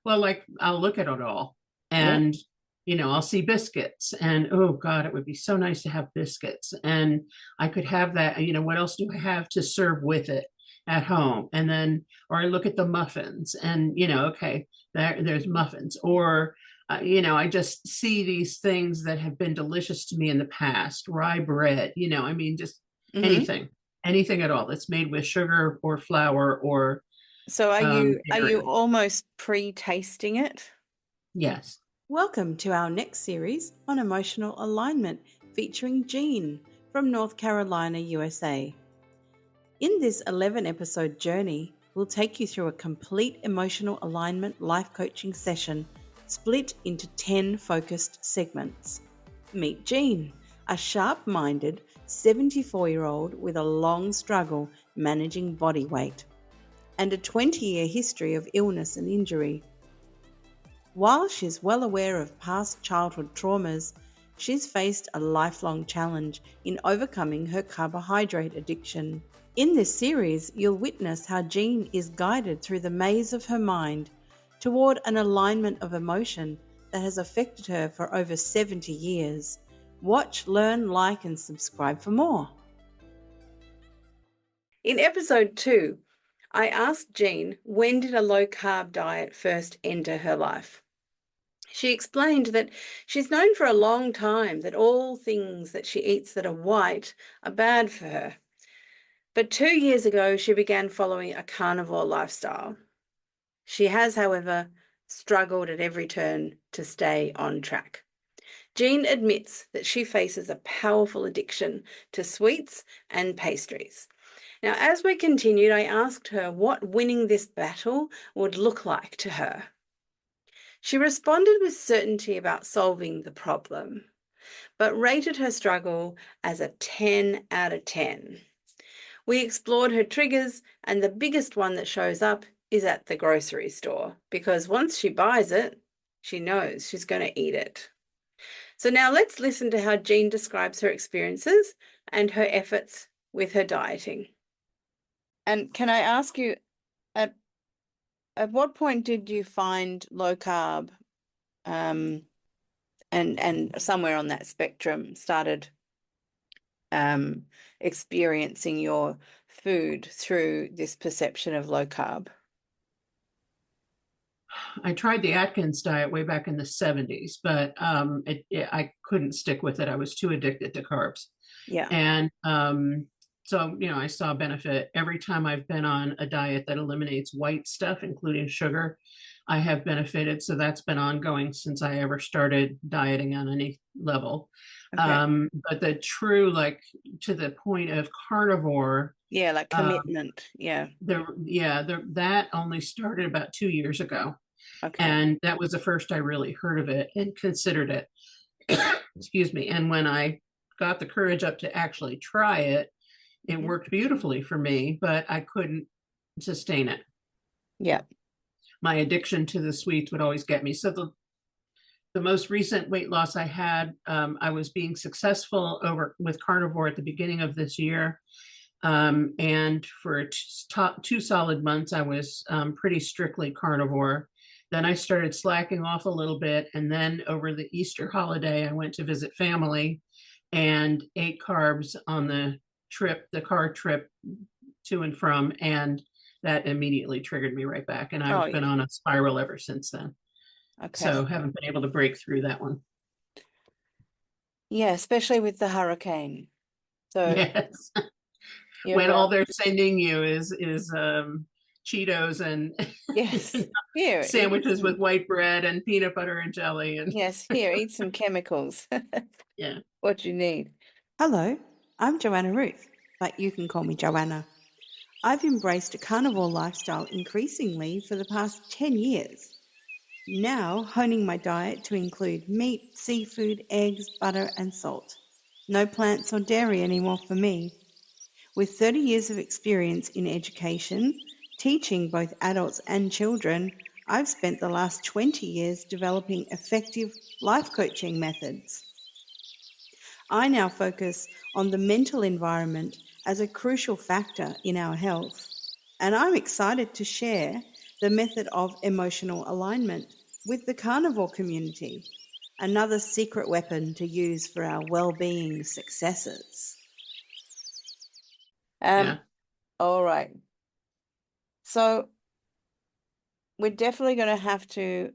Well, like I'll look at it all Yeah. and, I'll see biscuits and, oh God, it would be so nice to have biscuits. And I could have that, what else do I have to serve with it at home? And then, or I look at the muffins and, okay, there's muffins. Or, I just see these things that have been delicious to me in the past, rye bread, I mean, just Hmm. anything, anything at all that's made with sugar or flour or So are you dairy. almost pre-tasting it? Yes. Welcome to our next series on emotional alignment featuring Jeanne from North Carolina, USA. In this 11-episode journey, we'll take you through a complete emotional alignment life coaching session split into 10 focused segments. Meet Jeanne, a sharp-minded 74-year-old with a long struggle managing body weight and a 20-year history of illness and injury. While she's well aware of past childhood traumas, she's faced a lifelong challenge in overcoming her carbohydrate addiction. In this series, you'll witness how Jeanne is guided through the maze of her mind toward an alignment of emotion that has affected her for over 70 years. Watch, learn, like, and subscribe for more. In episode 2, I asked Jeanne, when did a low-carb diet first enter her life? She explained that she's known for a long time that all things that she eats that are white are bad for her. But 2 years ago, she began following a carnivore lifestyle. She has, however, struggled at every turn to stay on track. Jeanne admits that she faces a powerful addiction to sweets and pastries. Now, as we continued, I asked her what winning this battle would look like to her. She responded with certainty about solving the problem, but rated her struggle as a 10 out of 10. We explored her triggers, and the biggest one that shows up is at the grocery store, because once she buys it, she knows she's going to eat it. So now let's listen to how Jeanne describes her experiences and her efforts with her dieting. And can I ask you, at what point did you find low carb, and somewhere on that spectrum started experiencing your food through this perception of low carb? I tried the Atkins diet way back in the 70s, but I couldn't stick with it. I was too addicted to carbs. Yeah. And so, I saw benefit every time I've been on a diet that eliminates white stuff, including sugar. I have benefited. So that's been ongoing since I ever started dieting on any level. Okay. But the true, like to the point of carnivore, Yeah, like uh, commitment. Yeah. that only started about 2 years ago. Okay. And that was the first I really heard of it and considered it. Excuse me. And when I got the courage up to actually try it, it Mhm. worked beautifully for me, but I couldn't sustain it. Yeah. My addiction to the sweets would always get me. So the most recent weight loss I had, I was being successful over with carnivore at the beginning of this year. And for 2 solid months, I was pretty strictly carnivore. Then I started slacking off a little bit. And then over the Easter holiday, I went to visit family and ate carbs on the car trip to and from. And that immediately triggered me right back. And Oh, I've been yeah. on a spiral ever since then. Okay. So haven't been able to break through that one. Yeah, especially with the hurricane. So Yes. you're When all they're sending you is Cheetos and yes. Here, eat sandwiches with some. white bread and peanut butter and jelly and Yes, here, eat some chemicals. yeah. What you need. Hello, I'm JoannaRuth, but you can call me Joanna. I've embraced a carnivore lifestyle increasingly for the past 10 years. Now honing my diet to include meat, seafood, eggs, butter and salt. No plants or dairy anymore for me. With 30 years of experience in education, teaching both adults and children, I've spent the last 20 years developing effective life coaching methods. I now focus on the mental environment as a crucial factor in our health, and I'm excited to share the method of emotional alignment with the carnivore community, another secret weapon to use for our well-being successes. Yeah. All right. So we're definitely going to have to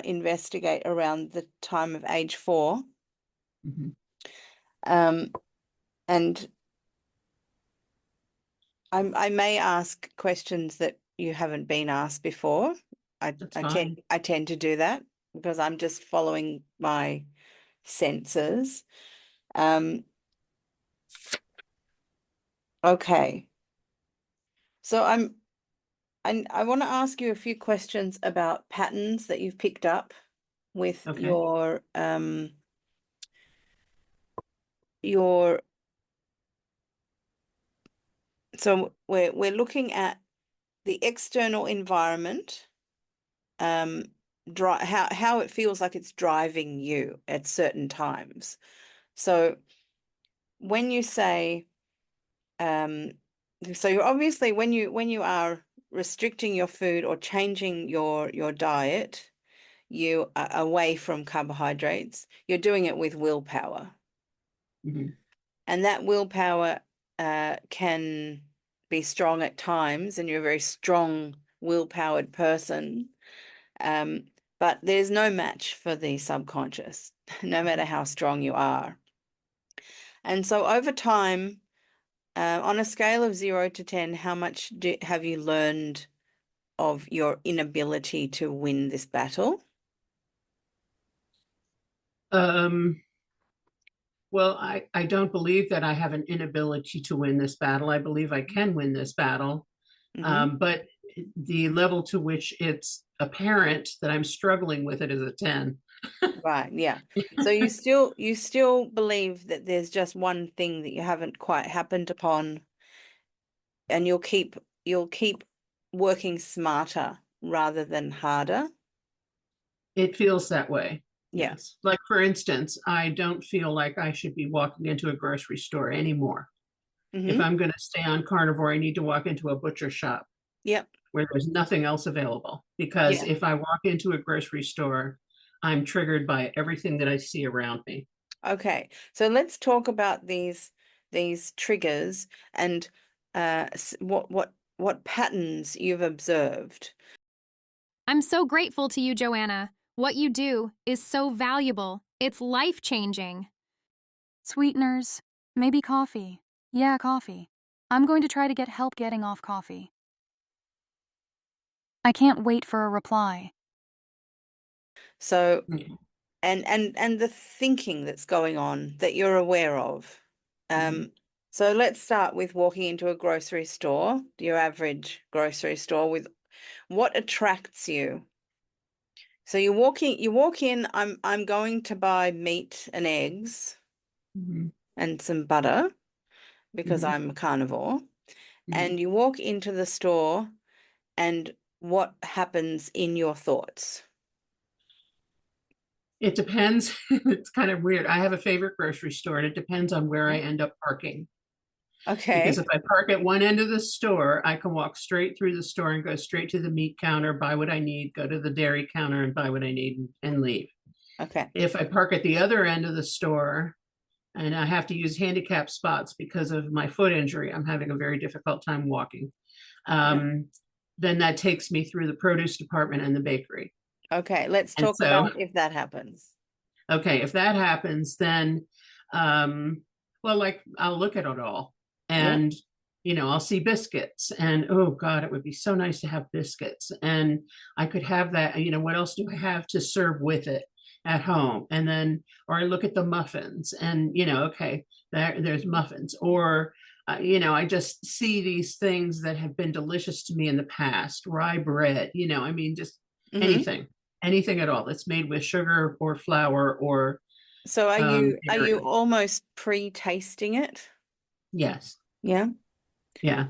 investigate around the time of age 4. Mm-hmm. And I may ask questions that you haven't been asked before. I tend to do that because I'm just following my senses. Okay. So I want to ask you a few questions about patterns that you've picked up with Okay. your so we're looking at the external environment, how it feels like it's driving you at certain times. So when you say, so you're obviously when you are restricting your food or changing your diet, you are away from carbohydrates, you're doing it with willpower. Mm-hmm. And that willpower can be strong at times, and you're a very strong willpowered person. But there's no match for the subconscious, no matter how strong you are. And so over time, on a scale of 0 to 10, how much have you learned of your inability to win this battle? Well, I don't believe that I have an inability to win this battle. I believe I can win this battle. Mm-hmm. But the level to which it's apparent that I'm struggling with it is a 10. Right, yeah. So you still believe that there's just one thing that you haven't quite happened upon, and you'll keep working smarter rather than harder. It feels that way. Yeah. Yes. Like, for instance, I don't feel like I should be walking into a grocery store anymore. Mm-hmm. If I'm going to stay on carnivore, I need to walk into a butcher shop. Yep. Where there's nothing else available. Because Yeah. if I walk into a grocery store, I'm triggered by everything that I see around me. Okay. So let's talk about these triggers and what patterns you've observed. I'm so grateful to you, Joanna. What you do is so valuable. It's life-changing. Sweeteners, maybe coffee. Yeah, coffee. I'm going to try to get help getting off coffee. I can't wait for a reply. So, and the thinking that's going on that you're aware of. So let's start with walking into a grocery store, your average grocery store, with what attracts you. So you walk in, I'm going to buy meat and eggs and some butter because I'm a carnivore. And you walk into the store, and what happens in your thoughts? It depends. It's kind of weird. I have a favorite grocery store, and it depends on where I end up parking. Okay. Because if I park at one end of the store, I can walk straight through the store and go straight to the meat counter, buy what I need, go to the dairy counter and buy what I need and leave. Okay. If I park at the other end of the store and I have to use handicap spots because of my foot injury, I'm having a very difficult time walking. Then that takes me through the produce department and the bakery. Okay, let's talk about if that happens. Okay, if that happens, then, well, like, I'll look at it all. And, I'll see biscuits and, oh God, it would be so nice to have biscuits. And I could have that, what else do I have to serve with it at home? And then, or I look at the muffins and, okay, there's muffins. Or, I just see these things that have been delicious to me in the past, rye bread, just anything at all that's made with sugar or flour or. So are you almost pre-tasting it? Yes. Yeah. Yeah.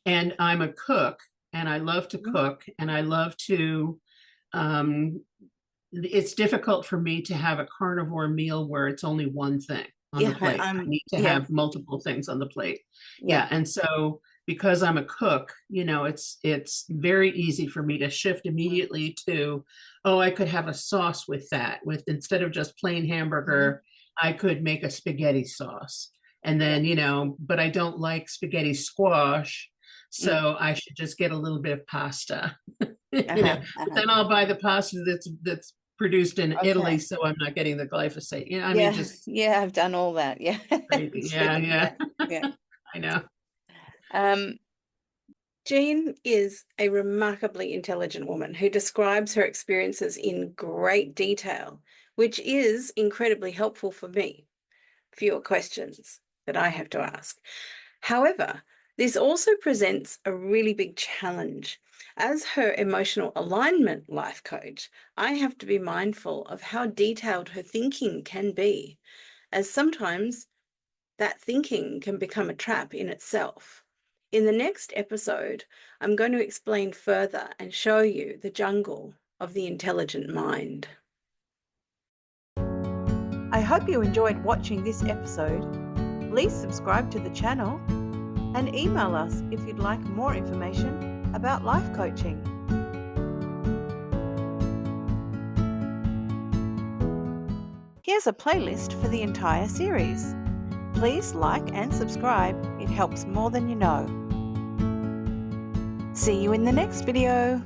And I'm a cook, and I love to cook, and I love to, it's difficult for me to have a carnivore meal where it's only one thing on the plate. I need to have multiple things on the plate. Yeah. And so because I'm a cook, it's very easy for me to shift immediately to, oh, I could have a sauce with that. With instead of just plain hamburger, I could make a spaghetti sauce. And then, but I don't like spaghetti squash, so I should just get a little bit of pasta. But then I'll buy the pasta that's produced in Italy, so I'm not getting the glyphosate. I mean, just I've done all that. Yeah. crazy. Yeah. I know. Jeanne is a remarkably intelligent woman who describes her experiences in great detail, which is incredibly helpful for me. Fewer questions that I have to ask. However, this also presents a really big challenge. As her emotional alignment life coach, I have to be mindful of how detailed her thinking can be, as sometimes that thinking can become a trap in itself. In the next episode, I'm going to explain further and show you the jungle of the intelligent mind. I hope you enjoyed watching this episode. Please subscribe to the channel and email us if you'd like more information about life coaching. Here's a playlist for the entire series. Please like and subscribe, it helps more than you know. See you in the next video.